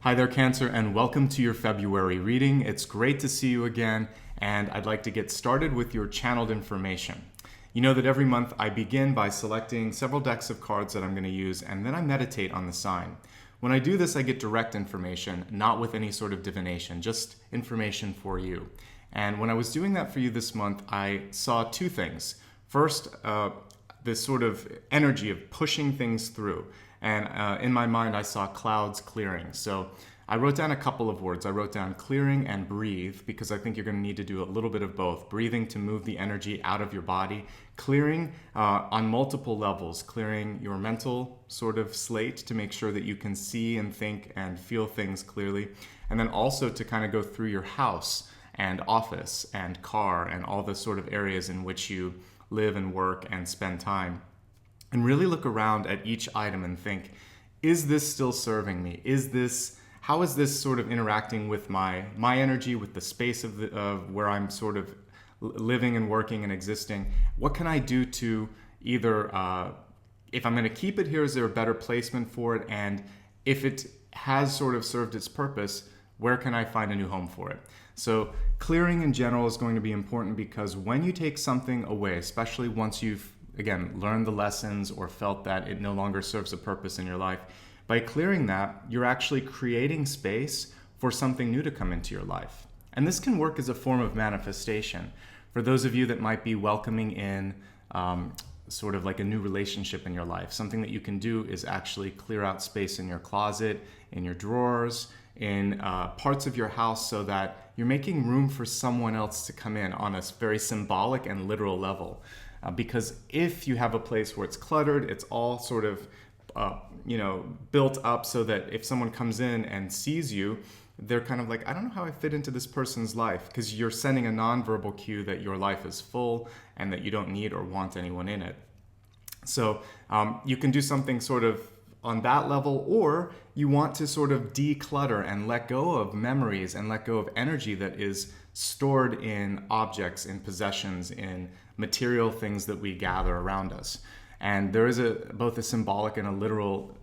Hi there, Cancer, and welcome to your February reading. It's great to see you again, and I'd like to get started with your channeled information. You know that every month I begin by selecting several decks of cards that I'm going to use, and then I meditate on the sign. When I do this, I get direct information, not with any sort of divination, just information for you. And when I was doing that for you this month, I saw two things. First, this sort of energy of pushing things through. And in my mind, I saw clouds clearing. So I wrote down a couple of words. I wrote down clearing and breathe, because I think you're going to need to do a little bit of both. Breathing to move the energy out of your body. Clearing on multiple levels. Clearing your mental sort of slate to make sure that you can see and think and feel things clearly. And then also to kind of go through your house and office and car and all the sort of areas in which you live and work and spend time. And really look around at each item and think, is this still serving me? How is this sort of interacting with my energy, with the space of where I'm sort of living and working and existing? What can I do to either, if I'm going to keep it here, is there a better placement for it? And if it has sort of served its purpose, where can I find a new home for it? So clearing in general is going to be important, because when you take something away, especially once you've again, learned the lessons or felt that it no longer serves a purpose in your life, by clearing that, you're actually creating space for something new to come into your life. And this can work as a form of manifestation. For those of you that might be welcoming in sort of like a new relationship in your life, something that you can do is actually clear out space in your closet, in your drawers, in parts of your house, so that you're making room for someone else to come in on a very symbolic and literal level. Because if you have a place where it's cluttered, it's all sort of, built up so that if someone comes in and sees you, they're kind of like, I don't know how I fit into this person's life, because you're sending a nonverbal cue that your life is full and that you don't need or want anyone in it. So you can do something sort of on that level, or you want to sort of declutter and let go of memories and let go of energy that is stored in objects, in possessions, in material things that we gather around us. And there is both a symbolic and a literal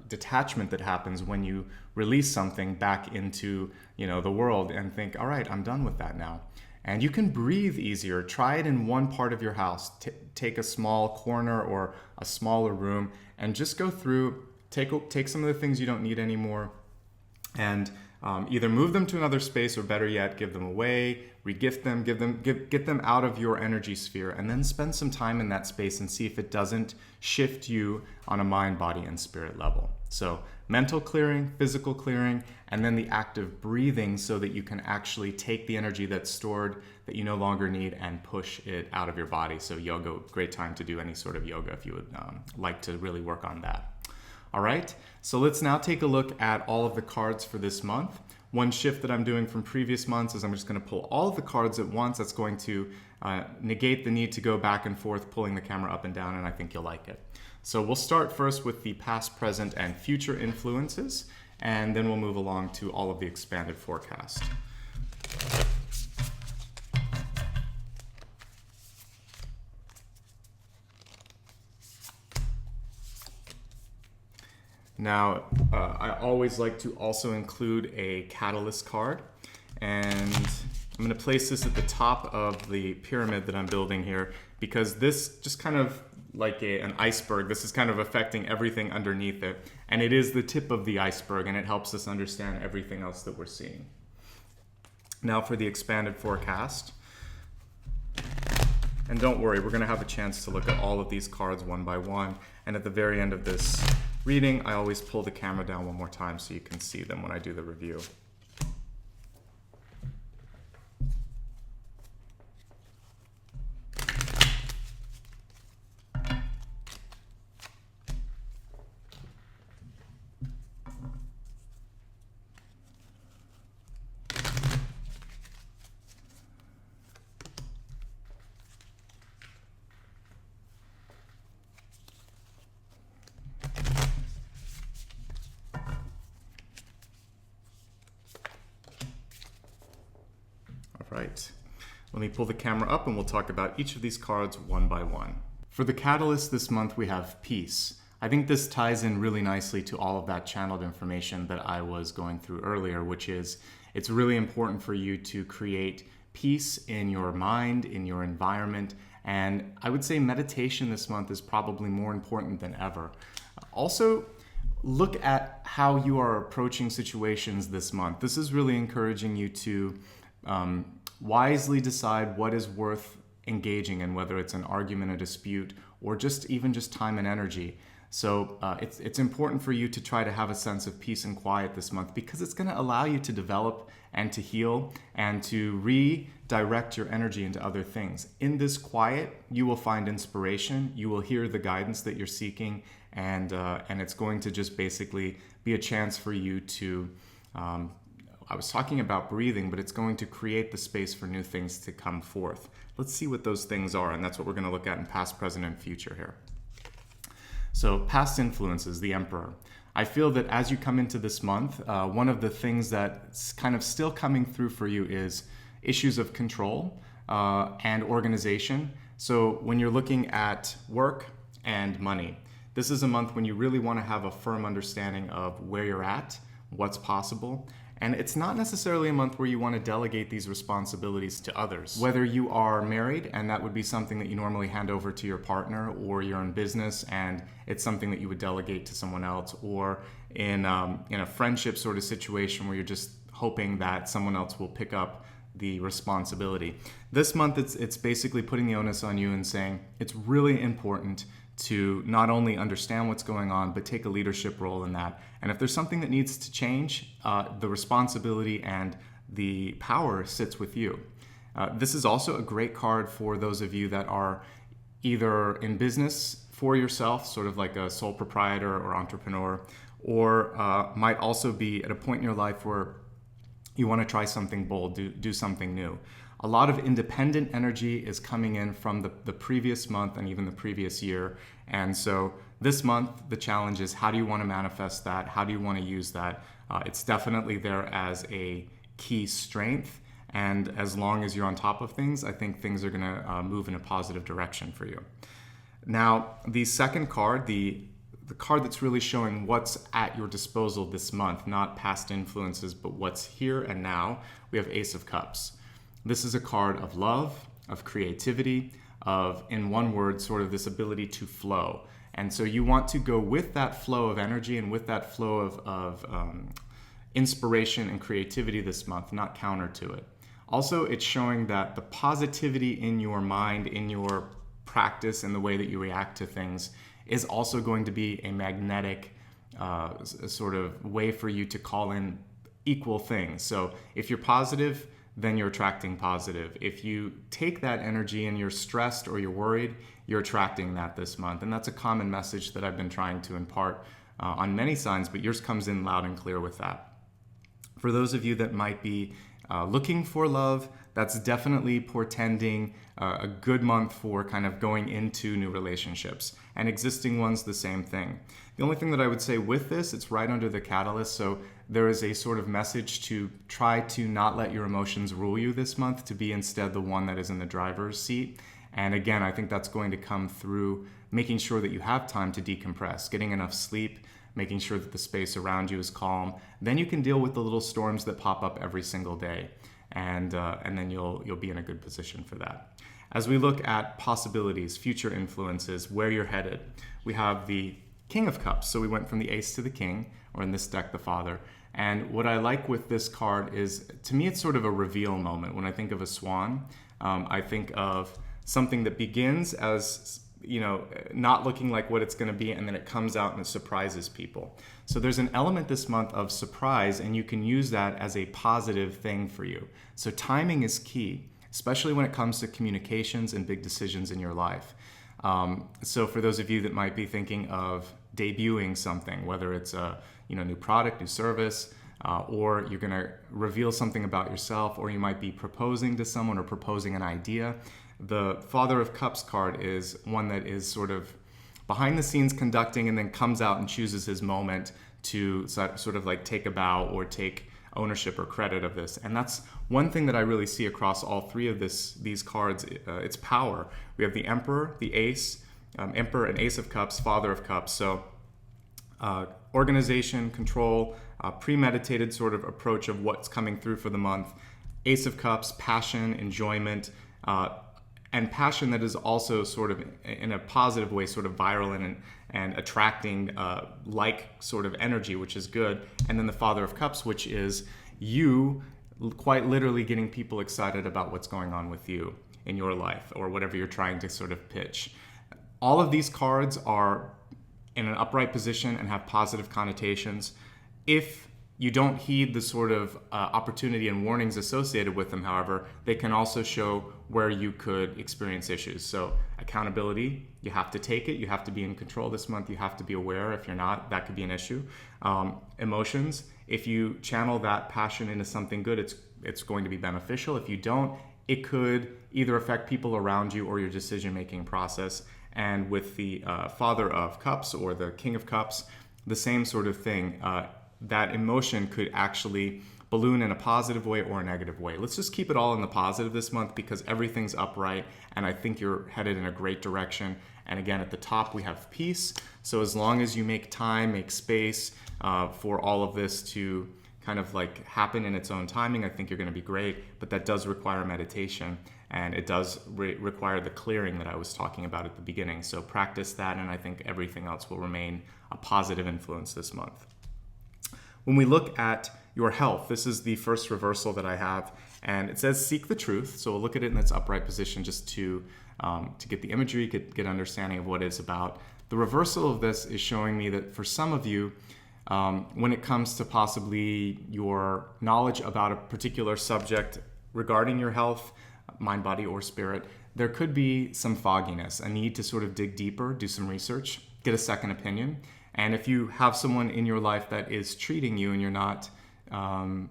detachment that happens when you release something back into the world and think, all right, I'm done with that now. And you can breathe easier. Try it in one part of your house. Take a small corner or a smaller room and just go through, take some of the things you don't need anymore, and either move them to another space, or better yet, give them away, regift them, get them out of your energy sphere, and then spend some time in that space and see if it doesn't shift you on a mind, body, and spirit level. So mental clearing, physical clearing, and then the act of breathing, so that you can actually take the energy that's stored that you no longer need and push it out of your body. So yoga, great time to do any sort of yoga if you would like to really work on that. All right, so let's now take a look at all of the cards for this month. One shift that I'm doing from previous months is I'm just going to pull all of the cards at once. That's going to negate the need to go back and forth, pulling the camera up and down, and I think you'll like it. So we'll start first with the past, present, and future influences, and then we'll move along to all of the expanded forecast. Now, I always like to also include a catalyst card, and I'm going to place this at the top of the pyramid that I'm building here, because this just kind of like an iceberg, this is kind of affecting everything underneath it, and it is the tip of the iceberg, and it helps us understand everything else that we're seeing. Now for the expanded forecast. And don't worry, we're going to have a chance to look at all of these cards one by one, and at the very end of this reading, I always pull the camera down one more time so you can see them when I do the review. Right. Let me pull the camera up and we'll talk about each of these cards one by one. For the catalyst this month, we have peace. I think this ties in really nicely to all of that channeled information that I was going through earlier, which is it's really important for you to create peace in your mind, in your environment, and I would say meditation this month is probably more important than ever. Also, look at how you are approaching situations this month. This is really encouraging you to wisely decide what is worth engaging in, whether it's an argument, a dispute, or even just time and energy. So it's important for you to try to have a sense of peace and quiet this month, because it's going to allow you to develop and to heal and to redirect your energy into other things. In this quiet, you will find inspiration, you will hear the guidance that you're seeking, and it's going to just basically be a chance for you to, I was talking about breathing, but it's going to create the space for new things to come forth. Let's see what those things are, and that's what we're going to look at in past, present, and future here. So past influences, the Emperor. I feel that as you come into this month, one of the things that's kind of still coming through for you is issues of control and organization. So when you're looking at work and money, this is a month when you really want to have a firm understanding of where you're at, what's possible. And it's not necessarily a month where you want to delegate these responsibilities to others. Whether you are married, and that would be something that you normally hand over to your partner, or you're in business and it's something that you would delegate to someone else, or in a friendship sort of situation where you're just hoping that someone else will pick up the responsibility. This month, it's basically putting the onus on you and saying it's really important to not only understand what's going on, but take a leadership role in that. And if there's something that needs to change, the responsibility and the power sits with you. This is also a great card for those of you that are either in business for yourself, sort of like a sole proprietor or entrepreneur, or might also be at a point in your life where you want to try something bold, do something new. A lot of independent energy is coming in from the previous month and even the previous year. And so this month, the challenge is, how do you want to manifest that? How do you want to use that? It's definitely there as a key strength. And as long as you're on top of things, I think things are going to move in a positive direction for you. Now, the second card, the card that's really showing what's at your disposal this month, not past influences, but what's here and now, we have Ace of Cups. This is a card of love, of creativity, of, in one word, sort of this ability to flow. And so you want to go with that flow of energy and with that flow of inspiration and creativity this month, not counter to it. Also, it's showing that the positivity in your mind, in your practice, and the way that you react to things is also going to be a magnetic sort of way for you to call in equal things. So if you're positive, then you're attracting positive. If you take that energy and you're stressed or you're worried, you're attracting that this month. And that's a common message that I've been trying to impart on many signs, but yours comes in loud and clear with that. For those of you that might be looking for love, that's definitely portending a good month for kind of going into new relationships, and existing ones, the same thing. The only thing that I would say with this, it's right under the catalyst, so there is a sort of message to try to not let your emotions rule you this month, to be instead the one that is in the driver's seat. And again, I think that's going to come through making sure that you have time to decompress, getting enough sleep, making sure that the space around you is calm. Then you can deal with the little storms that pop up every single day, and then you'll be in a good position for that. As we look at possibilities, future influences, where you're headed, we have the King of Cups. So we went from the Ace to the King, or in this deck, the Father. And what I like with this card is, to me, it's sort of a reveal moment. When I think of a swan, I think of something that begins as, not looking like what it's going to be, and then it comes out and it surprises people. So there's an element this month of surprise, and you can use that as a positive thing for you. So timing is key, especially when it comes to communications and big decisions in your life. So for those of you that might be thinking of debuting something, whether it's a new product, new service, or you're going to reveal something about yourself, or you might be proposing to someone or proposing an idea, the Father of Cups card is one that is sort of behind the scenes conducting, and then comes out and chooses his moment to sort of like take a bow or take ownership or credit of this. And that's one thing that I really see across all three of these cards. It's power. We have the Emperor, the Ace, Emperor and Ace of Cups, Father of Cups. So organization, control, premeditated sort of approach of what's coming through for the month. Ace of Cups, passion, enjoyment, and passion that is also sort of in a positive way, sort of viral and attracting like sort of energy, which is good. And then the Father of Cups, which is you quite literally getting people excited about what's going on with you in your life or whatever you're trying to sort of pitch. All of these cards are in an upright position and have positive connotations. If you don't heed the sort of opportunity and warnings associated with them, however, they can also show where you could experience issues. So accountability, you have to take it. You have to be in control this month. You have to be aware. If you're not, that could be an issue. Emotions, if you channel that passion into something good, it's going to be beneficial. If you don't, it could either affect people around you or your decision-making process. And with the Father of Cups or the King of Cups, the same sort of thing. That emotion could actually balloon in a positive way or a negative way. Let's just keep it all in the positive this month because everything's upright and I think you're headed in a great direction. And again, at the top, we have peace. So as long as you make time, make space for all of this to kind of like happen in its own timing, I think you're going to be great. But that does require meditation and it does require the clearing that I was talking about at the beginning. So practice that and I think everything else will remain a positive influence this month. When we look at your health, this is the first reversal that I have, and it says seek the truth. So we'll look at it in its upright position just to get the imagery, get understanding of what it's about. The reversal of this is showing me that for some of you, when it comes to possibly your knowledge about a particular subject regarding your health, mind, body, or spirit, there could be some fogginess, a need to sort of dig deeper, do some research, get a second opinion. And if you have someone in your life that is treating you and you're not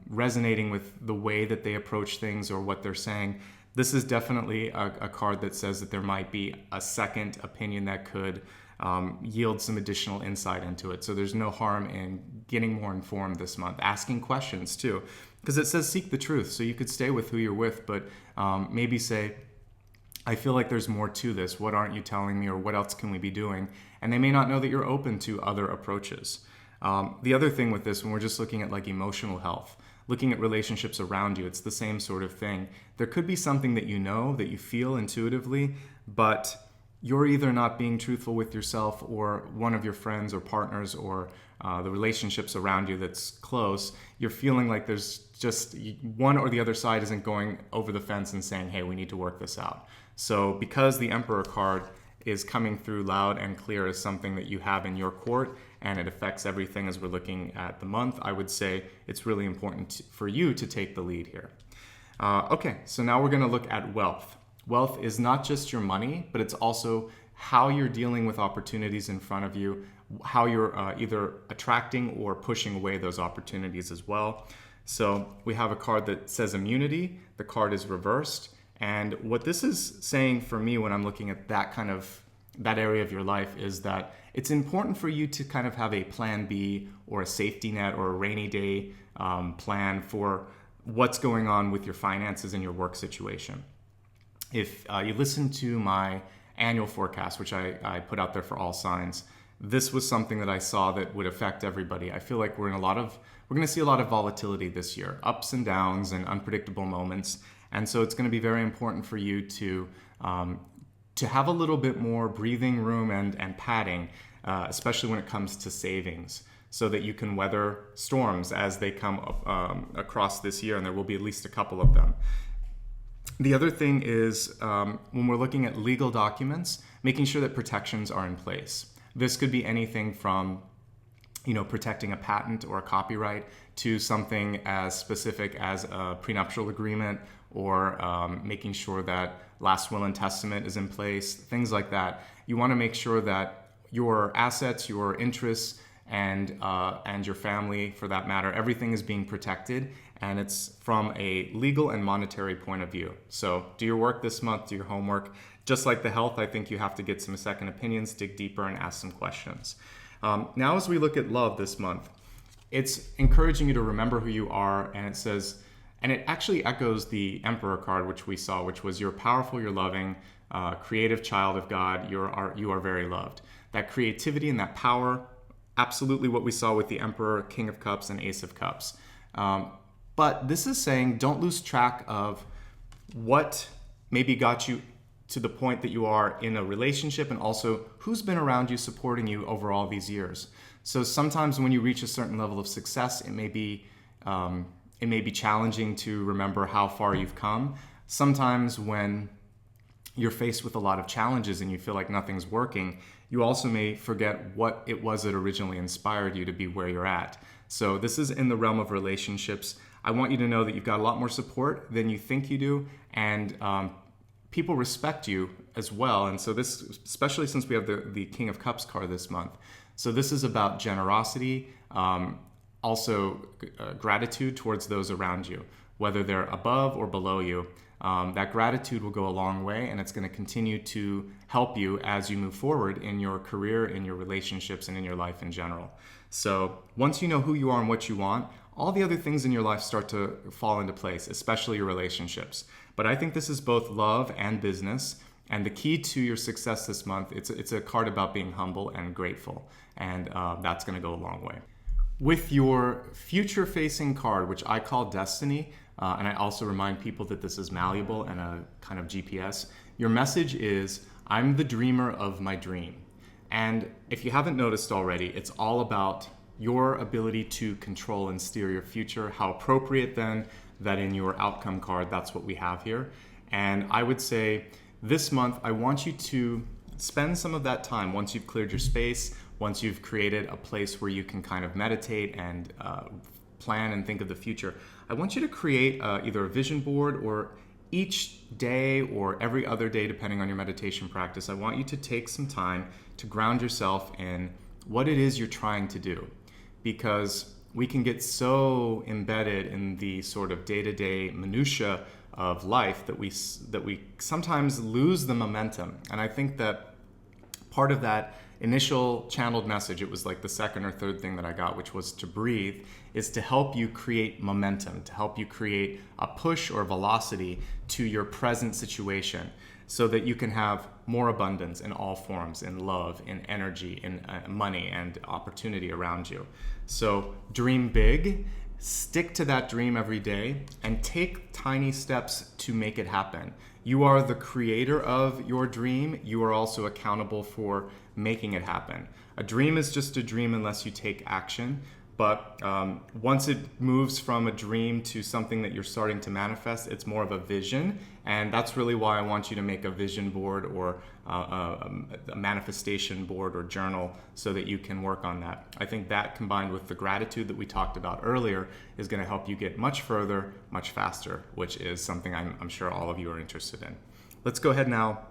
resonating with the way that they approach things or what they're saying, this is definitely a card that says that there might be a second opinion that could yield some additional insight into it. So there's no harm in getting more informed this month, asking questions too, because it says seek the truth. So you could stay with who you're with, but maybe say, I feel like there's more to this. What aren't you telling me, or what else can we be doing? And they may not know that you're open to other approaches. The other thing with this, when we're just looking at like emotional health, looking at relationships around you, it's the same sort of thing. There could be something that you know, that you feel intuitively, but you're either not being truthful with yourself or one of your friends or partners or the relationships around you that's close. You're feeling like there's just one or the other side isn't going over the fence and saying, hey, we need to work this out. So because the Emperor card is coming through loud and clear as something that you have in your court and it affects everything as we're looking at the month, I would say it's really important for you to take the lead here. Okay, so now we're going to look at wealth. Wealth is not just your money, but it's also how you're dealing with opportunities in front of you, how you're either attracting or pushing away those opportunities as well. So we have a card that says immunity. The card is reversed. And what this is saying for me when I'm looking at that area of your life is that it's important for you to kind of have a plan B or a safety net or a rainy day plan for what's going on with your finances and your work situation. If you listen to my annual forecast, which I put out there for all signs, this was something that I saw that would affect everybody. I feel like we're going to see a lot of volatility this year, ups and downs and unpredictable moments. And so it's going to be very important for you to have a little bit more breathing room and padding, especially when it comes to savings, so that you can weather storms as they come across this year, and there will be at least a couple of them. The other thing is when we're looking at legal documents, making sure that protections are in place. This could be anything from protecting a patent or a copyright to something as specific as a prenuptial agreement or making sure that last will and testament is in place, things like that. You want to make sure that your assets, your interests, and your family, for that matter, everything is being protected, and it's from a legal and monetary point of view. So do your work this month, do your homework. Just like the health, I think you have to get some second opinions, dig deeper, and ask some questions. Now as we look at love this month, it's encouraging you to remember who you are, and it says, and it actually echoes the Emperor card, which we saw, which was you're powerful, you're loving, creative child of God, you are very loved. That creativity and that power, absolutely what we saw with the Emperor, King of Cups, and Ace of Cups. But this is saying don't lose track of what maybe got you to the point that you are in a relationship, and also who's been around you supporting you over all these years. So sometimes when you reach a certain level of success, it may be challenging to remember how far you've come. Sometimes when you're faced with a lot of challenges and you feel like nothing's working, you also may forget what it was that originally inspired you to be where you're at. So this is in the realm of relationships. I want you to know that you've got a lot more support than you think you do, and people respect you as well. And so this, especially since we have the King of Cups card this month. So this is about generosity, also gratitude towards those around you, whether they're above or below you. That gratitude will go a long way, and it's going to continue to help you as you move forward in your career, in your relationships, and in your life in general. So once you know who you are and what you want, all the other things in your life start to fall into place, especially your relationships. But I think this is both love and business, and the key to your success this month, it's a card about being humble and grateful, and that's going to go a long way. With your future-facing card, which I call Destiny, and I also remind people that this is malleable and a kind of GPS, your message is, I'm the dreamer of my dream. And if you haven't noticed already, it's all about your ability to control and steer your future. How appropriate then that in your outcome card, that's what we have here. And I would say this month, I want you to spend some of that time once you've cleared your space, once you've created a place where you can kind of meditate and plan and think of the future. I want you to create either a vision board, or each day or every other day, depending on your meditation practice, I want you to take some time to ground yourself in what it is you're trying to do. Because we can get so embedded in the sort of day-to-day minutia of life that we sometimes lose the momentum. And I think that part of that initial channeled message, it was like the second or third thing that I got, which was to breathe, is to help you create momentum, to help you create a push or velocity to your present situation, so that you can have more abundance in all forms, in love, in energy, in money, and opportunity around you. So dream big, stick to that dream every day, and take tiny steps to make it happen. You are the creator of your dream. You are also accountable for making it happen. A dream is just a dream unless you take action. But once it moves from a dream to something that you're starting to manifest, it's more of a vision. And that's really why I want you to make a vision board, or a manifestation board or journal, so that you can work on that. I think that, combined with the gratitude that we talked about earlier, is going to help you get much further, much faster, which is something I'm sure all of you are interested in. Let's go ahead now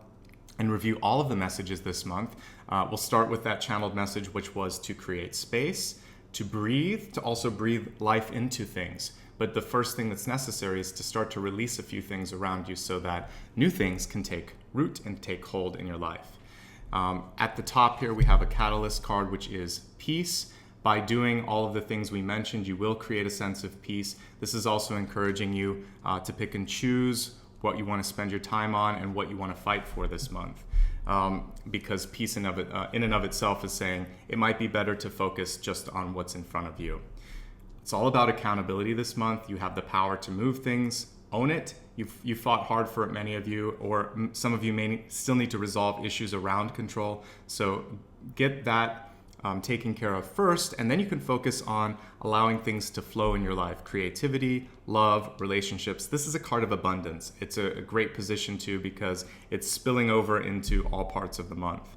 and review all of the messages this month. We'll start with that channeled message, which was to create space, to breathe, to also breathe life into things. But the first thing that's necessary is to start to release a few things around you so that new things can take root and take hold in your life. At the top here, we have a catalyst card, which is peace. By doing all of the things we mentioned, you will create a sense of peace. This is also encouraging you to pick and choose what you want to spend your time on and what you want to fight for this month. Because peace in and of itself is saying it might be better to focus just on what's in front of you. It's all about accountability this month. You have the power to move things, own it. You fought hard for it, many of you, or some of you may still need to resolve issues around control. So get that taken care of first, and then you can focus on allowing things to flow in your life. Creativity, love, relationships. This is a card of abundance. It's a great position too, because it's spilling over into all parts of the month.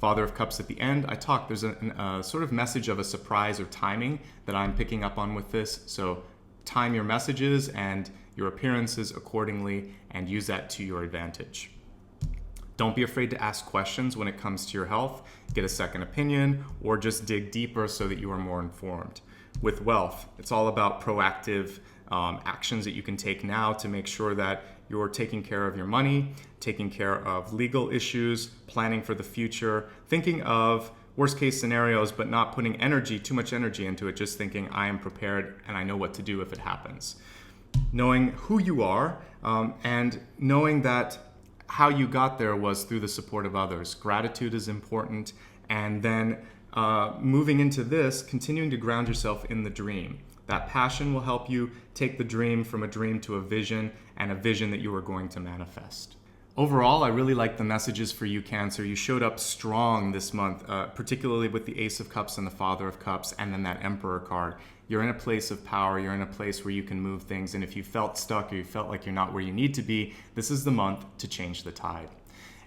Father of Cups at the end, there's a sort of message of a surprise or timing that I'm picking up on with this. So time your messages and your appearances accordingly, and use that to your advantage. Don't be afraid to ask questions when it comes to your health, get a second opinion, or just dig deeper so that you are more informed. With wealth, it's all about proactive actions that you can take now to make sure that you're taking care of your money, taking care of legal issues, planning for the future, thinking of worst case scenarios, but not putting too much energy into it, just thinking I am prepared and I know what to do if it happens. Knowing who you are, and knowing that how you got there was through the support of others. Gratitude is important, and then moving into this, continuing to ground yourself in the dream. That passion will help you take the dream from a dream to a vision, and a vision that you are going to manifest. Overall, I really like the messages for you, Cancer. You showed up strong this month, particularly with the Ace of Cups and the Father of Cups, and then that Emperor card. You're in a place of power. You're in a place where you can move things. And if you felt stuck or you felt like you're not where you need to be, this is the month to change the tide.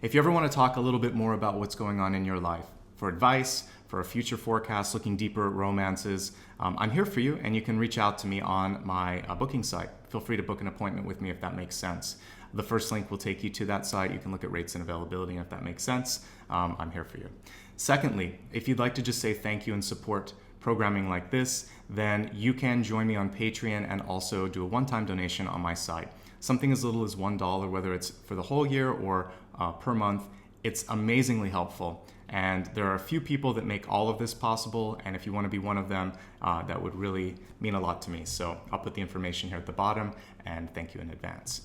If you ever want to talk a little bit more about what's going on in your life, for advice, for a future forecast, looking deeper at romances, I'm here for you, and you can reach out to me on my booking site. Feel free to book an appointment with me if that makes sense. The first link will take you to that site. You can look at rates and availability, and if that makes sense, I'm here for you. Secondly, if you'd like to just say thank you and support programming like this, then you can join me on Patreon and also do a one-time donation on my site. Something as little as $1, whether it's for the whole year or per month, it's amazingly helpful. And there are a few people that make all of this possible, and if you want to be one of them, that would really mean a lot to me. So I'll put the information here at the bottom, and thank you in advance.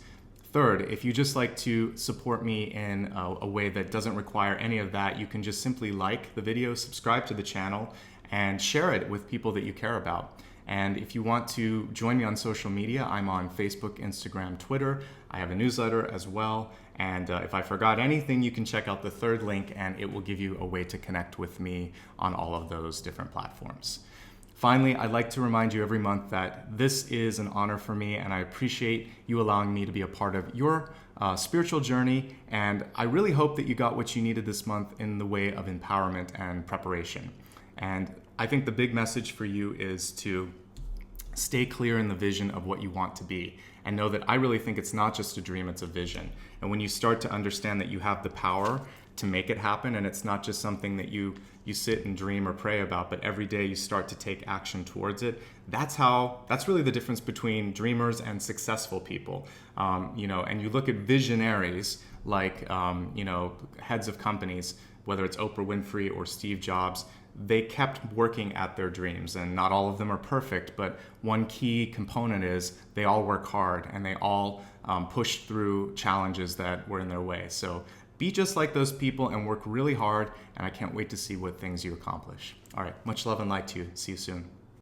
Third, if you just like to support me in a way that doesn't require any of that, you can just simply like the video, subscribe to the channel, and share it with people that you care about. And if you want to join me on social media, I'm on Facebook, Instagram, Twitter. I have a newsletter as well. And if I forgot anything, you can check out the third link, and it will give you a way to connect with me on all of those different platforms. Finally, I'd like to remind you every month that this is an honor for me, and I appreciate you allowing me to be a part of your spiritual journey. And I really hope that you got what you needed this month in the way of empowerment and preparation. And I think the big message for you is to stay clear in the vision of what you want to be, and know that I really think it's not just a dream, it's a vision. And when you start to understand that you have the power to make it happen, and it's not just something that you sit and dream or pray about, but every day you start to take action towards it, that's really the difference between dreamers and successful people. And you look at visionaries like heads of companies, whether it's Oprah Winfrey or Steve Jobs. They kept working at their dreams, and not all of them are perfect, but one key component is they all work hard, and they all push through challenges that were in their way. So be just like those people and work really hard, and I can't wait to see what things you accomplish. All right, much love and light to you. See you soon.